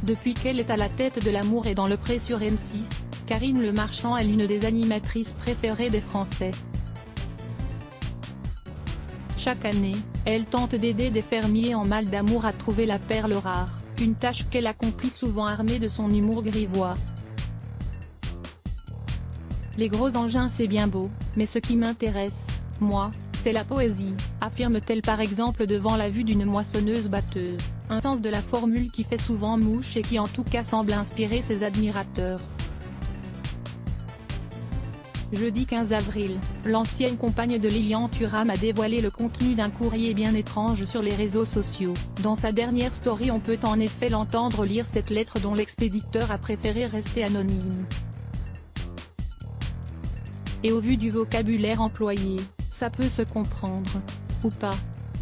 Depuis qu'elle est à la tête de L'amour est dans le pré sur M6, Karine Le Marchand est l'une des animatrices préférées des Français. Chaque année, elle tente d'aider des fermiers en mal d'amour à trouver la perle rare, une tâche qu'elle accomplit souvent armée de son humour grivois. Les gros engins c'est bien beau, mais ce qui m'intéresse, moi, c'est la poésie, affirme-t-elle par exemple devant la vue d'une moissonneuse-batteuse, un sens de la formule qui fait souvent mouche et qui en tout cas semble inspirer ses admirateurs. Jeudi 15 avril, l'ancienne compagne de Lilian Thuram a dévoilé le contenu d'un courrier bien étrange sur les réseaux sociaux. Dans sa dernière story on peut en effet l'entendre lire cette lettre dont l'expéditeur a préféré rester anonyme. Et au vu du vocabulaire employé, ça peut se comprendre. Ou pas.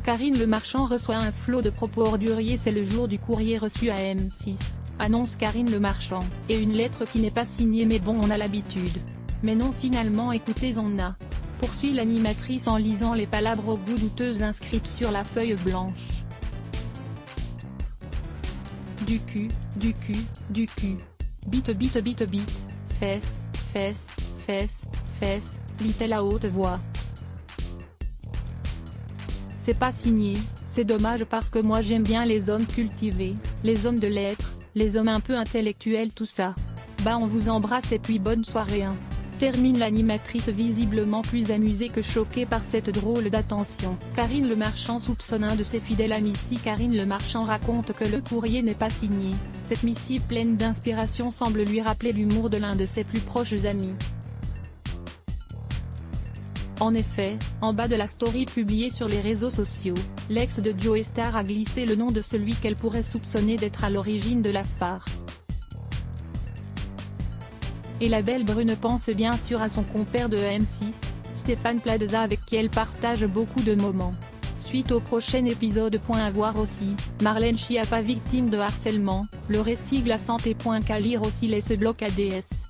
Karine Le Marchand reçoit un flot de propos orduriers. C'est le jour du courrier reçu à M6, annonce Karine Le Marchand, et une lettre qui n'est pas signée mais bon on a l'habitude. Mais non finalement écoutez on a. Poursuit l'animatrice en lisant les palabres au goût douteuses inscrites sur la feuille blanche. Du cul, du cul, du cul. Bite bite bite bite, fesse, fesse, fesse, fesse, lit-elle à haute voix. C'est pas signé, c'est dommage parce que moi j'aime bien les hommes cultivés, les hommes de lettres, les hommes un peu intellectuels tout ça. Bah on vous embrasse et puis bonne soirée hein. Termine l'animatrice visiblement plus amusée que choquée par cette drôle d'attention. Karine Le Marchand soupçonne un de ses fidèles amis. Si Karine Le Marchand raconte que le courrier n'est pas signé, cette missive pleine d'inspiration semble lui rappeler l'humour de l'un de ses plus proches amis. En effet, en bas de la story publiée sur les réseaux sociaux, l'ex de Joe Star a glissé le nom de celui qu'elle pourrait soupçonner d'être à l'origine de la farce. Et la belle brune pense bien sûr à son compère de M6, Stéphane Plaza avec qui elle partage beaucoup de moments. Suite au prochain épisode. À voir aussi, Marlène Schiappa victime de harcèlement, le récit glaçant. Qu'à lire aussi les ce bloc ADS.